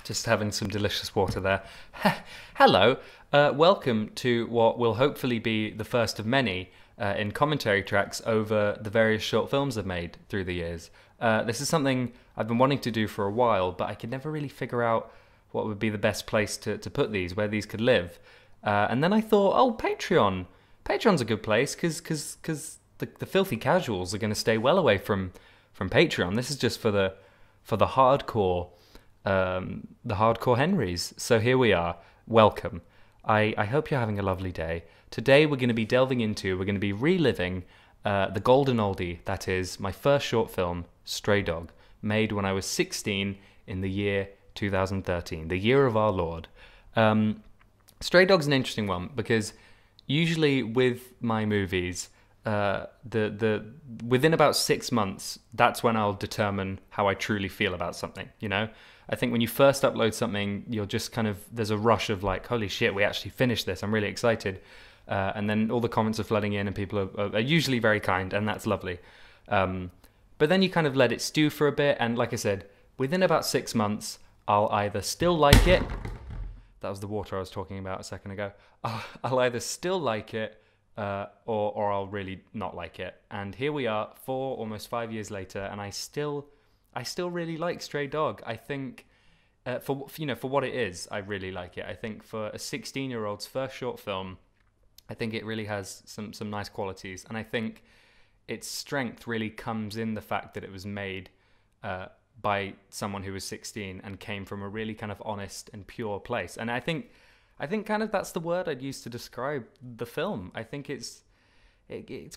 Just having some delicious water there. Hello, welcome to what will hopefully be the first of many in commentary tracks over the various short films I've made through the years. This is something I've been wanting to do for a while, but I could never really figure out what would be the best place to put these, where these could live. And then I thought, oh, Patreon. Patreon's a good place because the filthy casuals are going to stay well away from Patreon. This is just for the hardcore the hardcore Henrys. So here we are. Welcome. I hope you're having a lovely day. Today we're going to be we're going to be reliving the golden oldie, that is my first short film, Stray Dog, made when I was 16 in the year 2013, the year of our Lord. Stray Dog's an interesting one because usually with my movies, within about 6 months, that's when I'll determine how I truly feel about something, you know? I think when you first upload something, you're just kind of, there's a rush of like, holy shit, we actually finished this, I'm really excited. And then all the comments are flooding in and people are usually very kind, and that's lovely. But then you kind of let it stew for a bit, and like I said, within about 6 months, I'll either still like it, that was the water I was talking about a second ago, I'll either still like it, or I'll really not like it. And here we are, almost 5 years later, and I still really like Stray Dog. I think for what it is, I really like it. I think for a 16-year-old's first short film, I think it really has some nice qualities, and I think its strength really comes in the fact that it was made by someone who was 16 and came from a really kind of honest and pure place. And I think kind of that's the word I'd use to describe the film. I think it's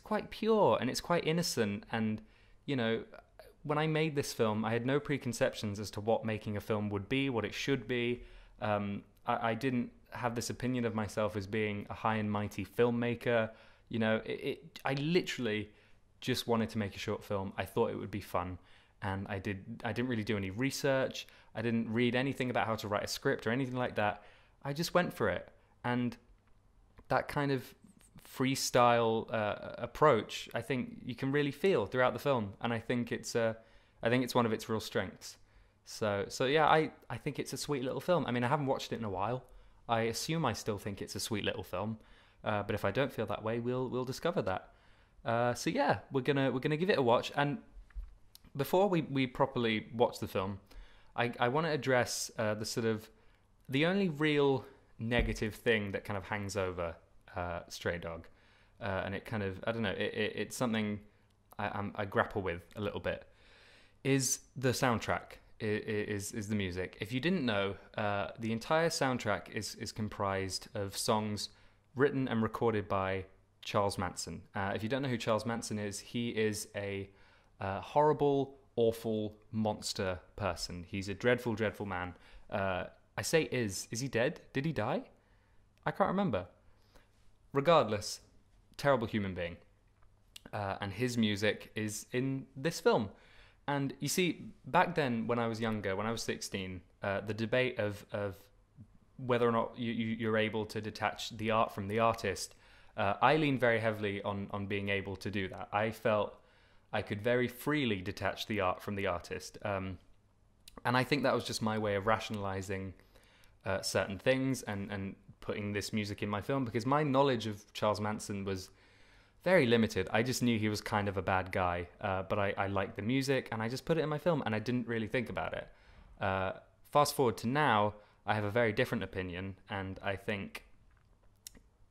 quite pure and it's quite innocent. And you know, when I made this film, I had no preconceptions as to what making a film would be, what it should be. I didn't have this opinion of myself as being a high and mighty filmmaker. You know, I literally just wanted to make a short film. I thought it would be fun, and I didn't really do any research. I didn't read anything about how to write a script or anything like that. I just went for it, and that kind of freestyle approach, I think you can really feel throughout the film, and I think it's one of its real strengths. So yeah, I think it's a sweet little film. I mean, I haven't watched it in a while. I assume I still think it's a sweet little film, but if I don't feel that way, we'll discover that. So yeah, we're gonna give it a watch. And before we properly watch the film, I want to address the only real negative thing that kind of hangs over Stray Dog, and it kind of, I don't know, it's something I grapple with a little bit, is the soundtrack, is the music. If you didn't know, the entire soundtrack is comprised of songs written and recorded by Charles Manson. If you don't know who Charles Manson is, he is a horrible, awful monster person. He's a dreadful, dreadful man. I say is he dead? Did he die? I can't remember. Regardless, terrible human being. And his music is in this film. And you see, back then when I was younger, when I was 16, the debate of whether or not you're able to detach the art from the artist, I leaned very heavily on being able to do that. I felt I could very freely detach the art from the artist. And I think that was just my way of rationalizing certain things and putting this music in my film, because my knowledge of Charles Manson was very limited. I just knew he was kind of a bad guy, but I liked the music and I just put it in my film and I didn't really think about it. Fast forward to now, I have a very different opinion, and I think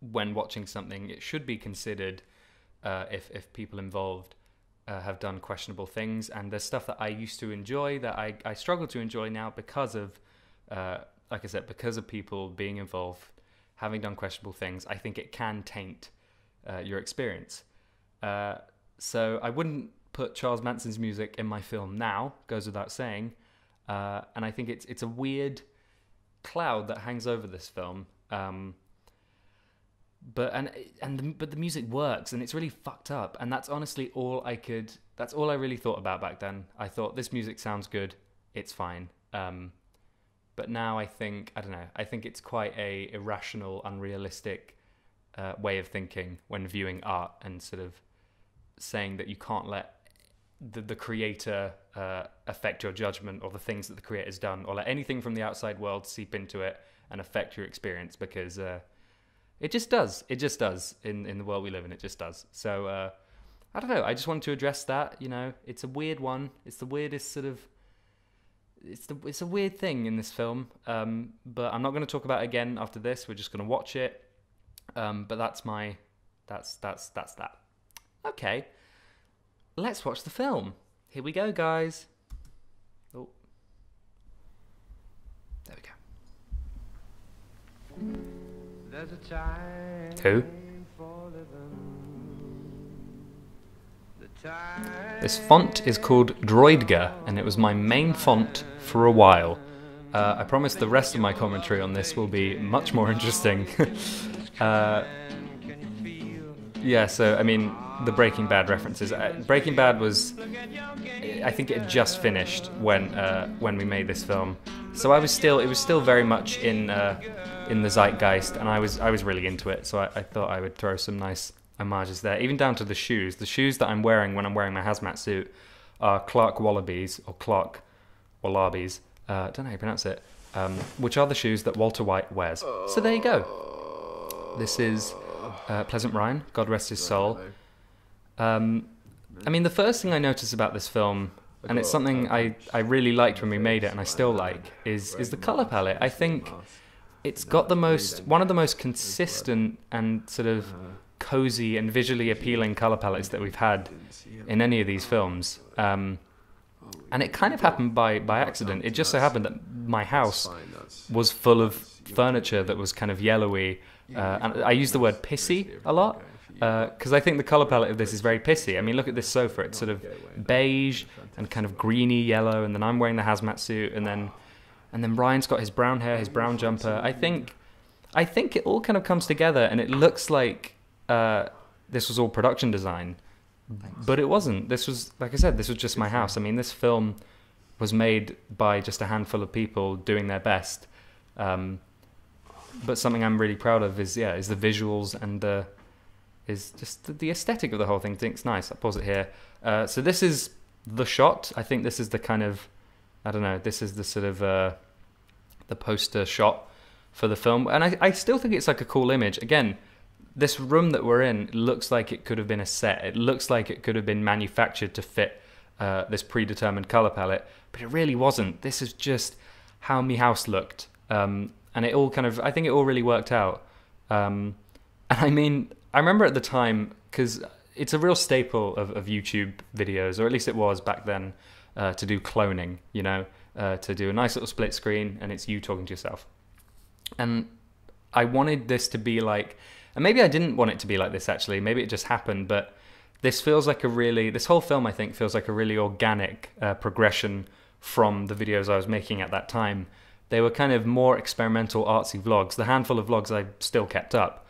when watching something, it should be considered if people involved have done questionable things. And there's stuff that I used to enjoy that I struggle to enjoy now because of, like I said, because of people being involved, having done questionable things. I think it can taint your experience. So I wouldn't put Charles Manson's music in my film now, goes without saying. And I think it's a weird cloud that hangs over this film. But the music works, and it's really fucked up, and that's honestly that's all I really thought about back then. I thought, this music sounds good, it's fine. But now I think it's quite a irrational, unrealistic way of thinking when viewing art, and sort of saying that you can't let the creator affect your judgment, or the things that the creator's done, or let anything from the outside world seep into it and affect your experience, because it just does. It just does in the world we live in. It just does. So I don't know. I just wanted to address that. You know, it's a weird one. It's the weirdest sort of. It's a weird thing in this film. But I'm not going to talk about it again after this. We're just going to watch it. But that's that. Okay. Let's watch the film. Here we go, guys. Oh. There we go. There's a time Who? for living. This font is called Droidger, and it was my main font for a while. I promise the rest of my commentary on this will be much more interesting. Yeah, so, I mean, the Breaking Bad references. Breaking Bad was... I think it had just finished when we made this film. So it was still very much in the zeitgeist, and I was really into it, so I thought I would throw some nice homages there, even down to the shoes. The shoes that I'm wearing when I'm wearing my hazmat suit are Clark Wallabies, or Clark Wallabies, I don't know how you pronounce it, which are the shoes that Walter White wears. So there you go. This is Pleasant Ryan, God rest his soul. I mean, the first thing I noticed about this film, and it's something I really liked when we made it, and I still like, is the colour palette. I think it's got one of the most consistent and sort of cozy and visually appealing colour palettes that we've had in any of these films. And it kind of happened by accident. It just so happened that my house was full of furniture that was kind of yellowy. And I use the word pissy a lot, because I think the colour palette of this is very pissy. I mean, look at this sofa. It's sort of beige and kind of greeny yellow, and then I'm wearing the hazmat suit, and then Ryan's got his brown hair, his brown jumper. I think it all kind of comes together, and it looks like this was all production design. But it wasn't. This was, like I said, this was just my house. I mean, this film was made by just a handful of people doing their best. But something I'm really proud of is the visuals and is just the aesthetic of the whole thing. I think it's nice. I'll pause it here. So this is the shot. I think this is the kind of, I don't know, this is the sort of the poster shot for the film. And I still think it's like a cool image. Again, this room that we're in looks like it could have been a set. It looks like it could have been manufactured to fit this predetermined color palette, but it really wasn't. This is just how my house looked. And it all kind of, I think it all really worked out. And I mean, I remember at the time, because it's a real staple of YouTube videos, or at least it was back then, to do cloning, you know, to do a nice little split screen, and it's you talking to yourself. And I wanted this to be like, and maybe I didn't want it to be like this actually, maybe it just happened, but this feels like this whole film I think feels like a really organic progression from the videos I was making at that time. They were kind of more experimental, artsy vlogs. The handful of vlogs I still kept up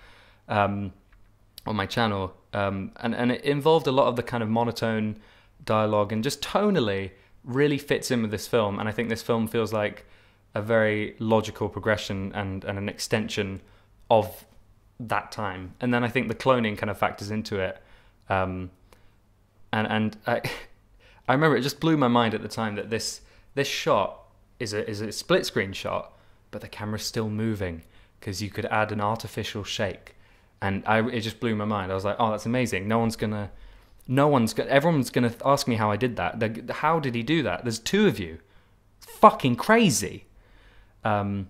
on my channel, and it involved a lot of the kind of monotone dialogue, and just tonally really fits in with this film. And I think this film feels like a very logical progression and an extension of that time. And then I think the cloning kind of factors into it. And I remember it just blew my mind at the time that this shot is a split screen shot, but the camera's still moving because you could add an artificial shake. And it just blew my mind. I was like, oh, that's amazing. Everyone's gonna ask me how I did that. How did he do that? There's two of you. It's fucking crazy. But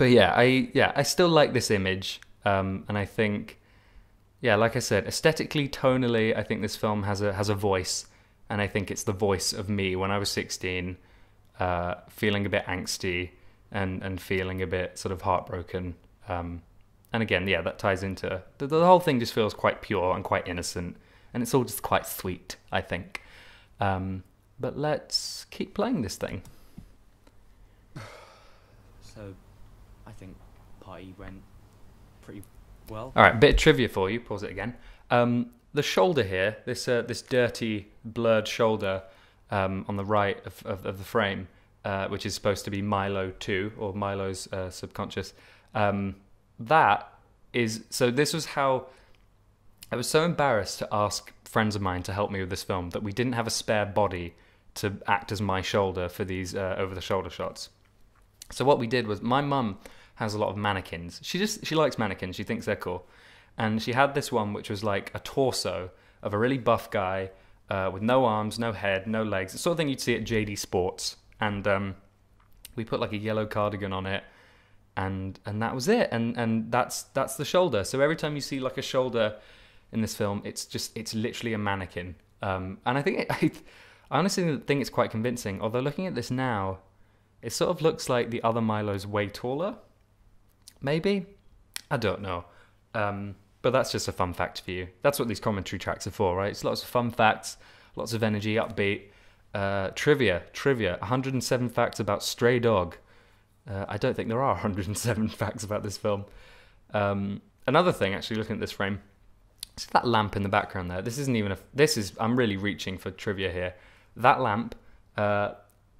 I still like this image. And I think, like I said, aesthetically, tonally, I think this film has a voice, and I think it's the voice of me when I was 16, feeling a bit angsty and feeling a bit sort of heartbroken. And again, that ties into the whole thing. Just feels quite pure and quite innocent, and it's all just quite sweet, I think. But let's keep playing this thing. So, I think party went pretty well. All right, bit of trivia for you. Pause it again. The shoulder here, this dirty, blurred shoulder on the right of the frame, which is supposed to be Milo 2, or Milo's subconscious. This was how I was so embarrassed to ask friends of mine to help me with this film that we didn't have a spare body to act as my shoulder for these over-the-shoulder shots. So what we did was, my mum has a lot of mannequins. She likes mannequins. She thinks they're cool, and she had this one which was like a torso of a really buff guy with no arms, no head, no legs. The sort of thing you'd see at JD Sports. And we put like a yellow cardigan on it, and that was it. And that's the shoulder. So every time you see like a shoulder in this film, it's literally a mannequin. And I think I honestly think it's quite convincing. Although looking at this now, it sort of looks like the other Milo's way taller. Maybe? I don't know. But that's just a fun fact for you. That's what these commentary tracks are for, right? It's lots of fun facts, lots of energy, upbeat. Trivia. 107 facts about Stray Dog. I don't think there are 107 facts about this film. Another thing, actually, looking at this frame, see that lamp in the background there? I'm really reaching for trivia here. That lamp,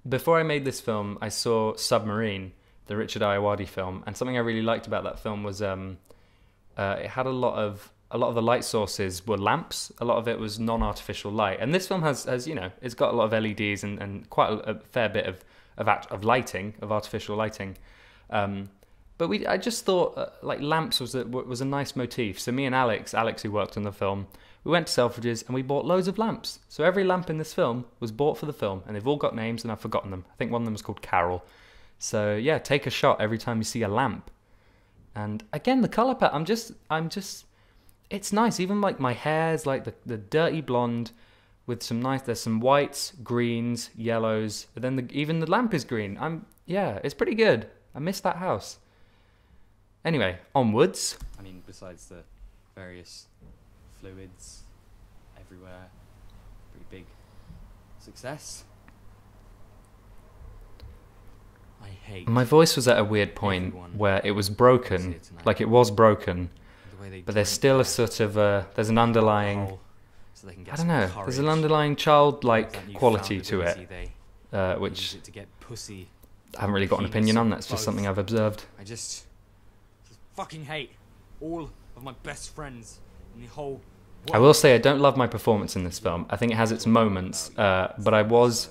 before I made this film, I saw Submarine, the Richard Ayoade film, and something I really liked about that film was it had a lot of the light sources were lamps. A lot of it was non-artificial light, and this film has it's got a lot of LEDs and quite a fair bit of lighting, of artificial lighting. But I just thought like lamps was a nice motif. So me and Alex who worked on the film, we went to Selfridges and we bought loads of lamps. So every lamp in this film was bought for the film, and they've all got names, and I've forgotten them. I think one of them was called Carol. So yeah, take a shot every time you see a lamp. And again, the color palette, it's nice. Even like my hair's like the dirty blonde with there's some whites, greens, yellows, but then even the lamp is green. It's pretty good. I miss that house. Anyway, onwards. I mean, besides the various fluids everywhere, pretty big success. I hate. My voice was at a weird point where it was broken, like it was broken, but there's still a sort of there's an underlying. So I don't know. There's an underlying childlike quality to it, which I haven't really got an opinion on. That's just something I've observed. I just fucking hate all of my best friends in the whole world. I will say I don't love my performance in this film. I think it has its moments, but I was,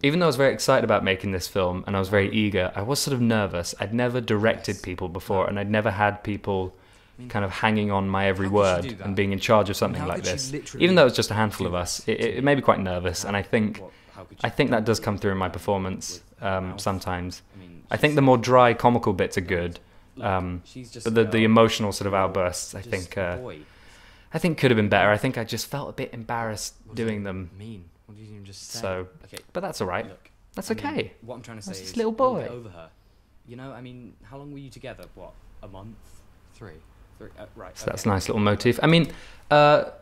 even though I was very excited about making this film and I was very eager, I was sort of nervous. I'd never directed people before, and I'd never had people kind of hanging on my every word and being in charge of something like this. Even though it was just a handful of us, it made me quite nervous, and I think that does come through in my performance sometimes. I think the more dry, comical bits are good, but the emotional sort of outbursts, I think could have been better. I think I just felt a bit embarrassed doing them. What did you just say? So, okay. But that's all right. Look, that's okay. What I'm trying to say is, this little boy. Get over her. You know, I mean, how long were you together? What, a month? Three. Right. So that's a nice little motif. I mean, so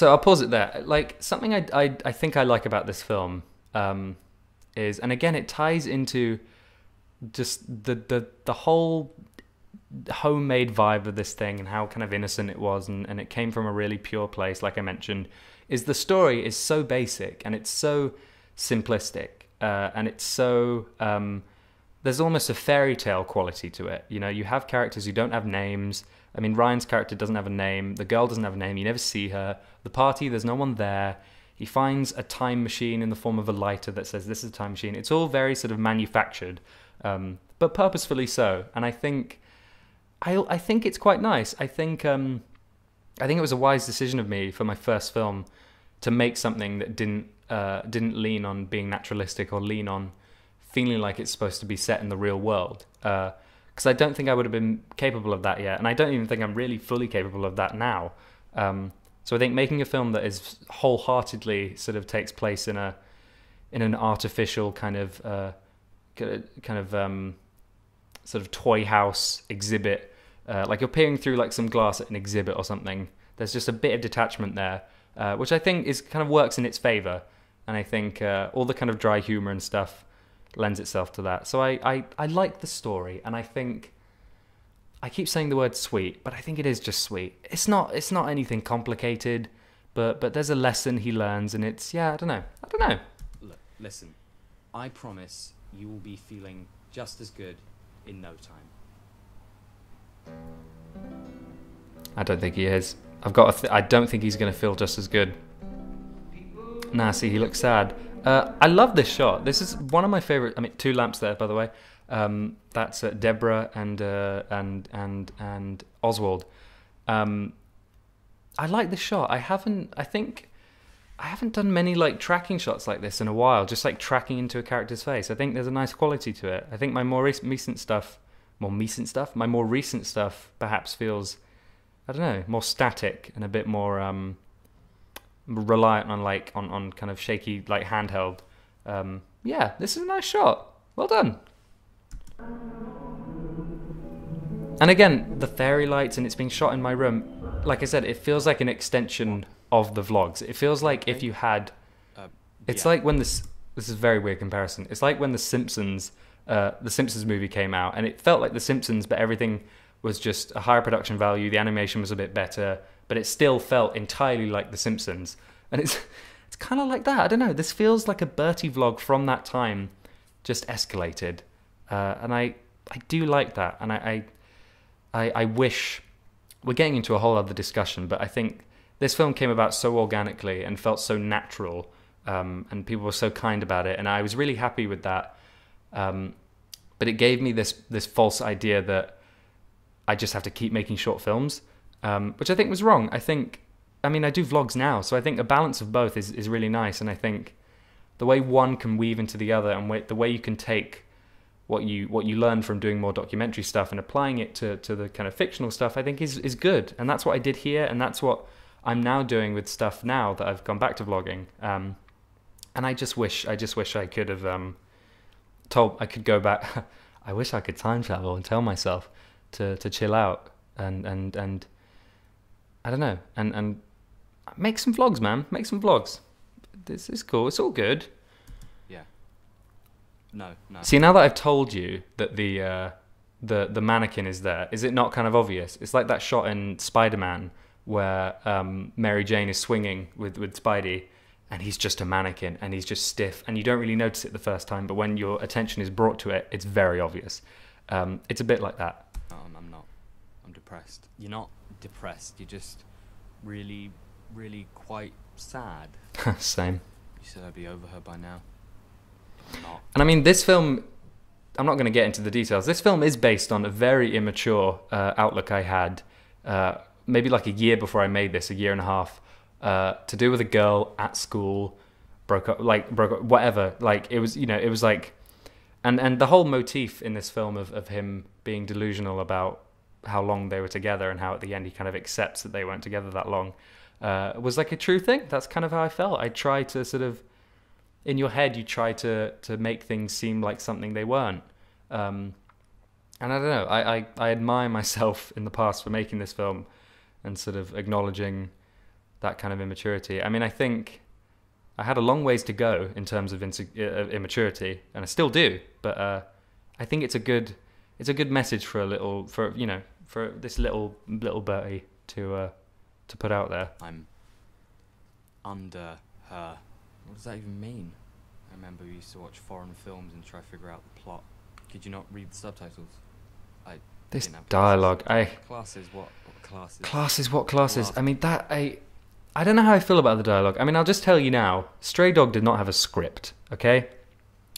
I'll pause it there. Like, something I think I like about this film is, and again, it ties into just the whole homemade vibe of this thing and how kind of innocent it was, and it came from a really pure place, like I mentioned, is the story is so basic and it's so simplistic, and it's so there's almost a fairy tale quality to it. You know, you have characters who don't have names. I mean, Ryan's character doesn't have a name. The girl doesn't have a name. You never see her. The party, there's no one there. He finds a time machine in the form of a lighter that says this is a time machine. It's all very sort of manufactured, but purposefully so. And I think it's quite nice. I think it was a wise decision of me for my first film to make something that didn't lean on being naturalistic or lean on feeling like it's supposed to be set in the real world. Because I don't think I would have been capable of that yet, and I don't even think I'm really fully capable of that now. So I think making a film that is wholeheartedly sort of takes place in an artificial kind of sort of toy house exhibit, like you're peering through like some glass at an exhibit or something. There's just a bit of detachment there, which I think is kind of works in its favor, and I think all the kind of dry humor and stuff lends itself to that. So I like the story, and I think I keep saying the word sweet, but I think it is just sweet. It's not anything complicated, but there's a lesson he learns, and it's I don't know. Look, listen, I promise you will be feeling just as good in no time. I don't think he is. I don't think he's going to feel just as good. Nah, see, he looks sad. I love this shot. This is one of my favorite. I mean, 2 lamps there, by the way. That's Deborah and Oswald. I like this shot. I think I haven't done many like tracking shots like this in a while. Just like tracking into a character's face. I think there's a nice quality to it. I think my more recent stuff, perhaps feels, I don't know, more static and a bit more reliant on like on kind of shaky like handheld. Yeah, this is a nice shot. Well done. And again, the fairy lights, and it's being shot in my room. Like I said, it feels like an extension of the vlogs. It feels like if you had, it's like when this is a very weird comparison. It's like when the Simpsons movie came out, and it felt like the Simpsons, but everything was just a higher production value. The animation was a bit better, but it still felt entirely like the Simpsons. And it's kind of like that. I don't know. This feels like a Bertie vlog from that time, just escalated. And I do like that, and I wish, we're getting into a whole other discussion, but I think this film came about so organically and felt so natural, and people were so kind about it, and I was really happy with that. But it gave me this false idea that I just have to keep making short films, which I think was wrong. I mean, I do vlogs now, so I think a balance of both is really nice, and I think the way one can weave into the other, and the way you can take what you learn from doing more documentary stuff and applying it to the kind of fictional stuff, I think is good. And that's what I did here, and that's what I'm now doing with stuff now that I've gone back to vlogging. And I just wish I could have I could go back. I wish I could time travel and tell myself to chill out and I don't know, and make some vlogs, man. Make some vlogs. This is cool. It's all good. No. See, now that I've told you that the mannequin is there, is it not kind of obvious? It's like that shot in Spider-Man where Mary Jane is swinging with Spidey, and he's just a mannequin, and he's just stiff, and you don't really notice it the first time, but when your attention is brought to it, it's very obvious. It's a bit like that. No, I'm not. I'm depressed. You're not depressed. You're just really, really quite sad. Same. You said I'd be over her by now. I'm not. And I mean, this film, I'm not going to get into the details. This film is based on a very immature outlook I had maybe like a year before I made this, a year and a half, to do with a girl at school, broke up, whatever. Like, it was, it was like, and the whole motif in this film of him being delusional about how long they were together and how at the end he kind of accepts that they weren't together that long, was like a true thing. That's kind of how I felt. I try to sort of, in your head, you try to make things seem like something they weren't. And I don't know, I admire myself in the past for making this film and sort of acknowledging that kind of immaturity. I mean, I think I had a long ways to go in terms of immaturity, and I still do, but I think it's a good message for this little Bertie to put out there. I'm under her. What does that even mean? I remember we used to watch foreign films and try to figure out the plot. Could you not read the subtitles? This dialogue, Classes, what classes? Classes, what classes? I mean, I don't know how I feel about the dialogue. I mean, I'll just tell you now, Stray Dog did not have a script, okay?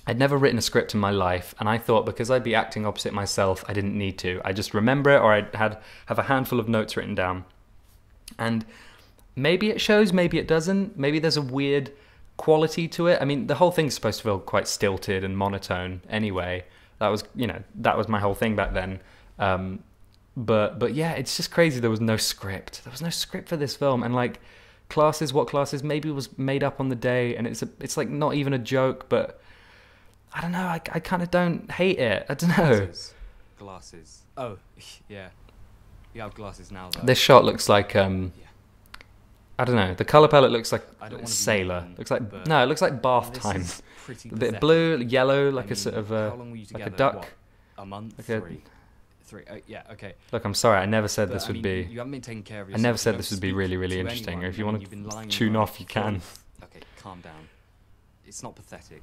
I'd never written a script in my life, and I thought because I'd be acting opposite myself, I didn't need to. I just remember it, or I'd have a handful of notes written down. And maybe it shows, maybe it doesn't. Maybe there's a weird quality to it. I mean, the whole thing's supposed to feel quite stilted and monotone anyway. That was my whole thing back then. But yeah, it's just crazy there was no script. There was no script for this film, and like classes, what classes, maybe it was made up on the day, and it's like not even a joke, but I don't know, I kind of don't hate it. I don't know. Glasses. Oh, yeah. You have glasses now, though. This shot looks like I don't know. The color palette looks like sailor. Looks like it looks like bath time. A bit of blue, yellow, like a sort of like a duck. What, a month? Like three. Yeah. Okay. Look, I'm sorry. I never said this would be. You haven't been taking care of I yourself. never said this would be really, really interesting. Or if you want to tune off, you can. Okay, calm down. It's not pathetic.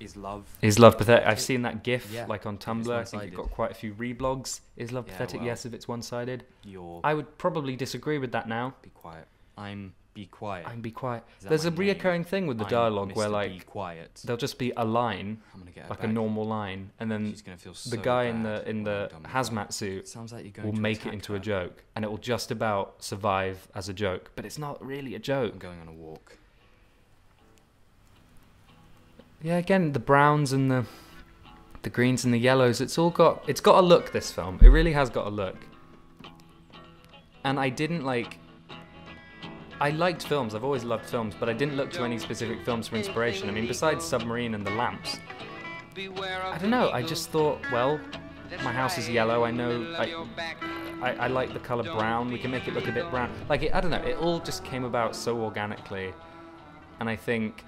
Is love? Is love pathetic? I've seen that GIF Yeah, like on if it's Tumblr. I think it one-sided. got quite a few reblogs. Is love Yeah, pathetic? well. Yes, if it's one-sided. You're I would probably disagree with that now. be quiet. I'm be quiet. I'm be quiet. Is that There's a my name? reoccurring thing with the I'm dialogue where Mr. Be like quiet. there'll just be a line, I'm gonna get her like a back. normal line, and then She's gonna feel the so guy in bad the when I'm done with her. hazmat suit Sounds like you're going will to make it attack into her. a joke, and it will just about survive as a joke, but it's not really a I'm joke. going on a walk. Yeah, again, the browns and the greens and the yellows, it's got a look, this film. It really has got a look. And I didn't like I liked films. I've always loved films, but I didn't look to any specific films for inspiration. I mean, besides Submarine and The Lamps, I don't know. I just thought, well, my house is yellow. I know I like the color brown. We can make it look a bit brown. Like, I don't know. It all just came about so organically. And I think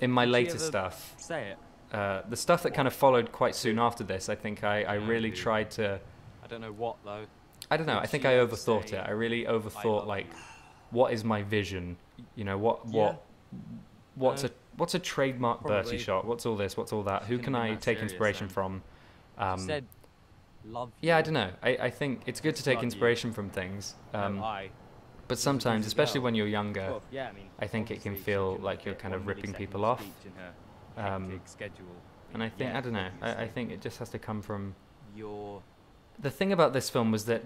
in my later stuff, Say it. the stuff that kind of followed quite soon after this, I think I really dude. tried to... I don't know what though. I don't know. I Did think you I ever overthought say, it. I really overthought, love like, what is my vision? You know, what's No. a trademark Bertie Probably. shot? What's all this? What's all that? Who Couldn't can be I that take serious inspiration then. from? You said love. Yeah, I you. don't know. I think it's good to take Love you. inspiration from things, No, I. but sometimes, as especially well. when you're younger, Well, yeah, I mean. I think it can obviously feel she like couldn't you're fit kind of 1 ripping millisecond people off. speech in her Um, hectic schedule. and I think Yeah, I don't know. I obviously. think it just has to come from. Your The thing about this film was that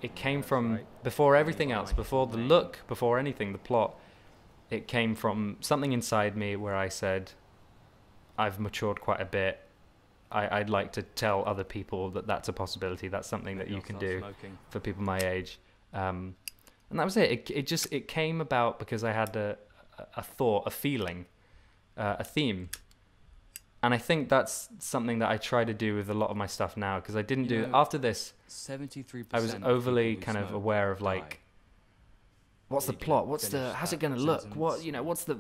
it came from right. before Only everything one else, like before the name. look, before anything, the plot. It came from something inside me where I said, I've matured quite a bit. I'd like to tell other people that that's a possibility. That's something that maybe you I'll can start do smoking. for people my age. And that was it. It came about because I had a thought, a feeling, a theme. And I think that's something that I try to do with a lot of my stuff now, because I didn't You do know, after this. 73%. I was overly kind of aware of like, what's the Are you gonna plot? What's finish the? How's it that going to look? sentence What what's the?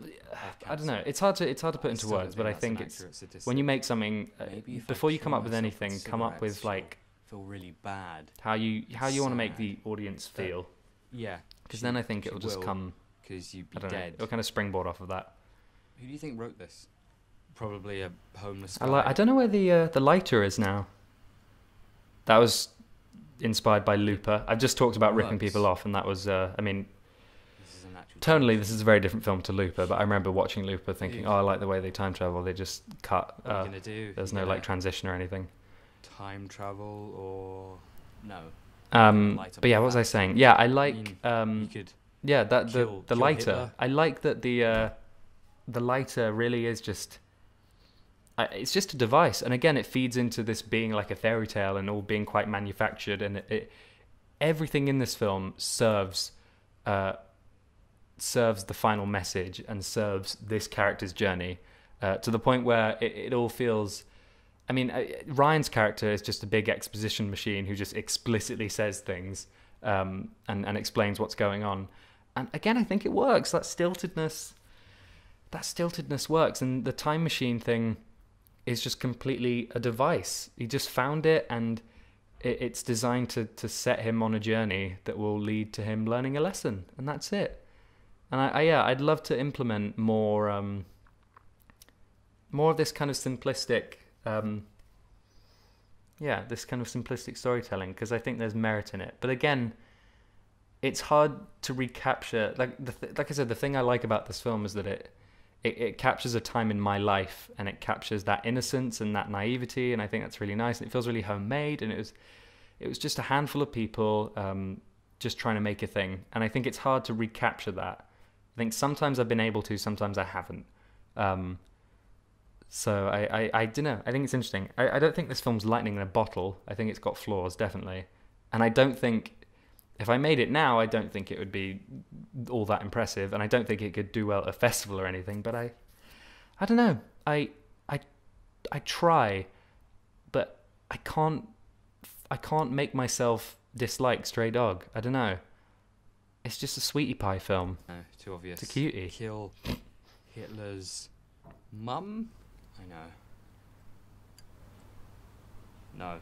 I don't know. cancer? It's hard to put into words, but I think it's when you make something Maybe if I before you kill come up with myself anything, come up with cigarettes, like feel really bad. how you want to make sad. the audience That- feel, Yeah. because then I think it'll just come. Because you'd be I don't know. dead. It'll kind of springboard off of that. Who do you think wrote this? Probably a homeless I guy. I don't know where the lighter is now. That was inspired by Looper. I've just talked about ripping Works. people off, and that was I mean, This is an actual tonally this is a very different film to Looper, but I remember watching Looper thinking, Dude. oh, I like the way they time travel. They just cut. What are you gonna do? There's You no gonna like transition or anything. time travel or no? Light up But yeah, the what was I fact. saying? Yeah, I like You could. yeah, that kill- the kill lighter. Hitler. I like that the lighter really is just. It's just a device, and again, it feeds into this being like a fairy tale and all being quite manufactured, and everything in this film serves the final message and serves this character's journey to the point where it all feels. I mean, Ryan's character is just a big exposition machine who just explicitly says things and explains what's going on. And again, I think it works. That stiltedness works. And the time machine thing is just completely a device. He just found it, and it's designed to set him on a journey that will lead to him learning a lesson. And that's it. And I'd love to implement more of this kind of simplistic... this kind of simplistic storytelling, because I think there's merit in it. But again, it's hard to recapture. Like I said, the thing I like about this film is that it captures a time in my life, and it captures that innocence and that naivety, and I think that's really nice. And it feels really homemade, and it was just a handful of people just trying to make a thing. And I think it's hard to recapture that. I think sometimes I've been able to, sometimes I haven't. So I don't know. I think it's interesting. I don't think this film's lightning in a bottle. I think it's got flaws, definitely. And I don't think, if I made it now, I don't think it would be all that impressive. And I don't think it could do well at a festival or anything. But I don't know. I try, but I can't make myself dislike Stray Dog. I don't know. It's just a sweetie pie film. No, too obvious. It's a cutie. Kill Hitler's mum? I know. No.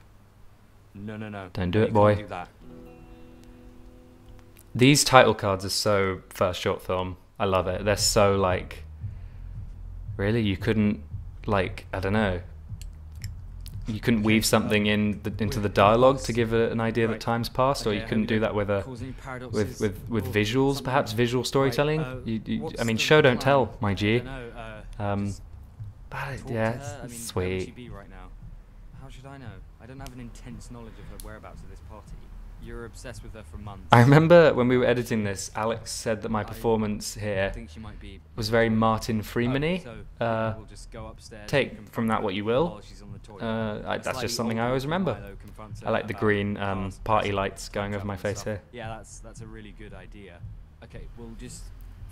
Don't do You it, boy. can't do that. These title cards are so first short film. I love it. They're so like, really? You couldn't like, I don't know, you couldn't weave something into the dialogue to give an idea that time's passed, or you couldn't do that with with visuals, perhaps visual storytelling. I mean, show don't tell, my G. But yeah, it's sweet. Where would she be right now? How should I know? I don't have an intense knowledge of her whereabouts at this party. You're obsessed with her for months. I remember when we were editing this, Alex said that my performance here think she might be was very Martin Freeman-y. we'll just go upstairs Take from that what you will. while she's on the toilet. That's just something I always remember. I like the green party lights going over my face here. Yeah, that's a really good idea. Okay, we'll just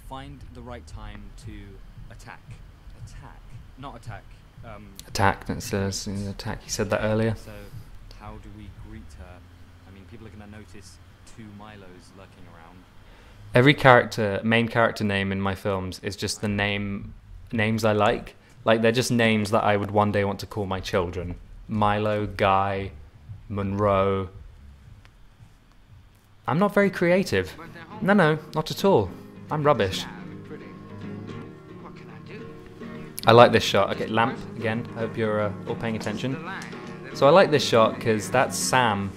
find the right time to attack. Not attack. Attack, that says attack. He said that earlier. So, how do we greet her? I mean, people are going to notice 2 Milos lurking around. Every main character name in my films is just the names I like. Like, they're just names that I would one day want to call my children. Milo, Guy, Monroe. I'm not very creative. No, not at all. I'm rubbish. I like this shot. Okay, lamp again. I hope you're all paying attention. So I like this shot because that's Sam,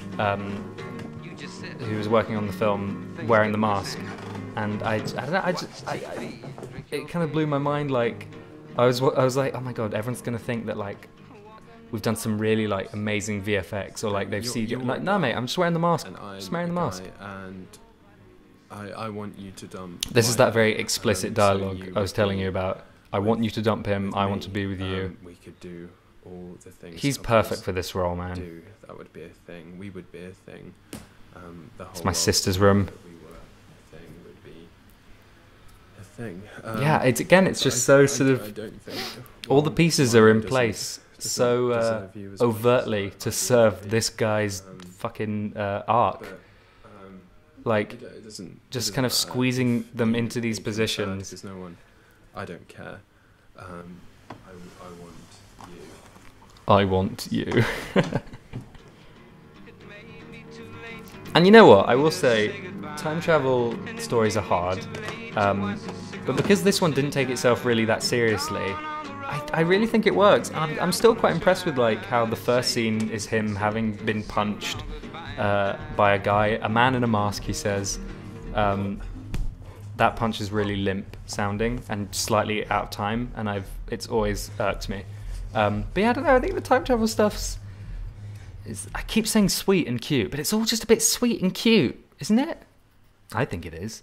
who was working on the film, wearing the mask, and I don't know. It kind of blew my mind. Like, I was like, oh my god, everyone's gonna think that like we've done some really like amazing VFX, or like they've seen. Like, no, mate, I'm just wearing the mask. Just wearing the mask. And I want you to dump. This is that very explicit dialogue I was telling you about. I want you to dump him. I want to be with you. We could do all the things. He's perfect for this role, man. That would be a thing. We would be a thing. The whole It's my sister's room. that we were a thing would be a thing. Yeah, it's just so sort of. I don't think All the pieces are in doesn't place deserve so you as much overtly as to I serve do. this guy's fucking arc. But, Like, it doesn't. just it kind of doesn't matter. squeezing them You- into these you can decide, positions. 'cause no one. I don't care. I want you. I want you. And you know what? I will say, time travel stories are hard. But because this one didn't take itself really that seriously, I really think it works. And I'm still quite impressed with like how the first scene is him having been punched by a guy, a man in a mask, he says. That punch is really limp sounding and slightly out of time, and it's always irked me. But yeah, I don't know, I think the time travel stuff's... I keep saying sweet and cute, but it's all just a bit sweet and cute, isn't it? I think it is.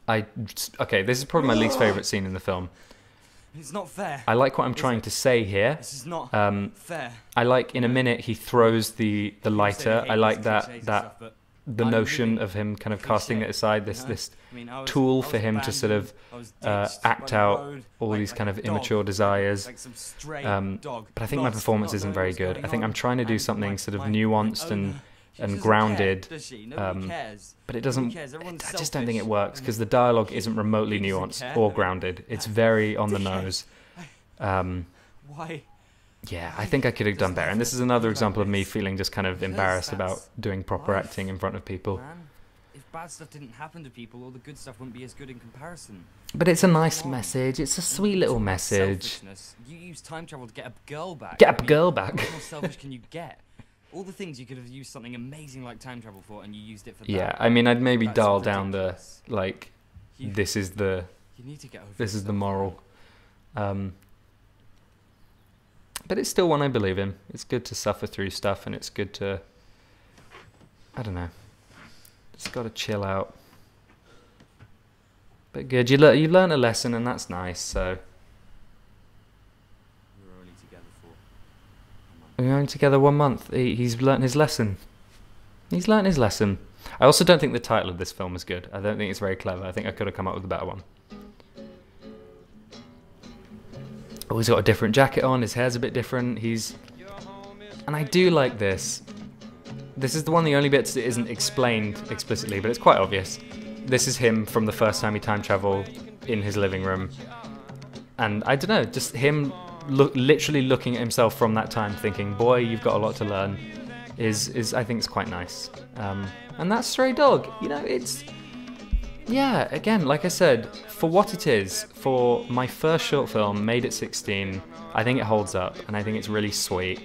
Okay, this is probably my least favourite scene in the film. It's not fair. I like what I'm trying to say here. This is not fair. I like in a minute he throws the lighter. I like that the notion of him kind of casting it aside, this tool for him to sort of act out all these kind of immature desires. But I think my performance isn't very good. I think I'm trying to do something sort of nuanced and grounded, but it doesn't. I just don't think it works because the dialogue isn't remotely nuanced or grounded. It's very on the nose. Why? Yeah, I think I could have done better. And this is another example of me feeling just kind of embarrassed about doing proper acting in front of people. Man, if bad stuff didn't happen to people, all the good stuff wouldn't be as good in comparison. But it's a nice message. It's a sweet little message. You use time travel to get a girl back. Get a girl back. How more selfish can you get? All the things you could have used something amazing like time travel for, and you used it for that. Yeah, I mean, I'd maybe That's dial down the ridiculous. like. You- This is the You need to get over this is the yourself. moral. But it's still one I believe in. It's good to suffer through stuff, and it's good to. I don't know. Just got to chill out. But good, you've learned a lesson, and that's nice. So We were only together for a month. we're only together 1 month. He's learnt his lesson. He's learnt his lesson. I also don't think the title of this film is good. I don't think it's very clever. I think I could have come up with a better one. Oh, he's got a different jacket on. His hair's a bit different. And I do like this. This is the only bit that isn't explained explicitly, but it's quite obvious. This is him from the first time he time travelled in his living room. And I don't know, just him literally looking at himself from that time thinking, boy, you've got a lot to learn, is I think it's quite nice. And that's Stray Dog. You know, Yeah, again, like I said, for what it is, for my first short film made at 16, I think it holds up, and I think it's really sweet.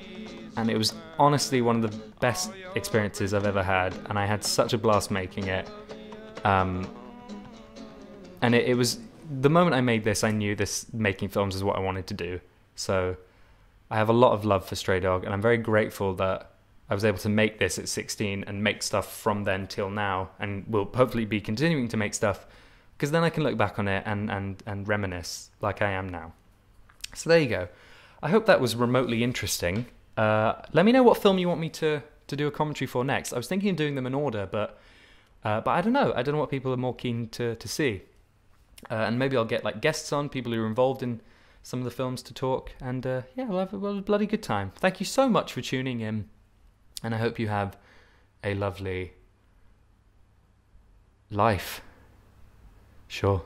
And it was honestly one of the best experiences I've ever had, and I had such a blast making it. And it was, the moment I made this, I knew this making films is what I wanted to do. So I have a lot of love for Stray Dog, and I'm very grateful that I was able to make this at 16 and make stuff from then till now, and will hopefully be continuing to make stuff, because then I can look back on it and reminisce like I am now. So there you go. I hope that was remotely interesting. Let me know what film you want me to do a commentary for next. I was thinking of doing them in order, but I don't know. I don't know what people are more keen to see. And maybe I'll get like guests on, people who are involved in some of the films to talk. And yeah, we'll have a bloody good time. Thank you so much for tuning in. And I hope you have a lovely life. Sure.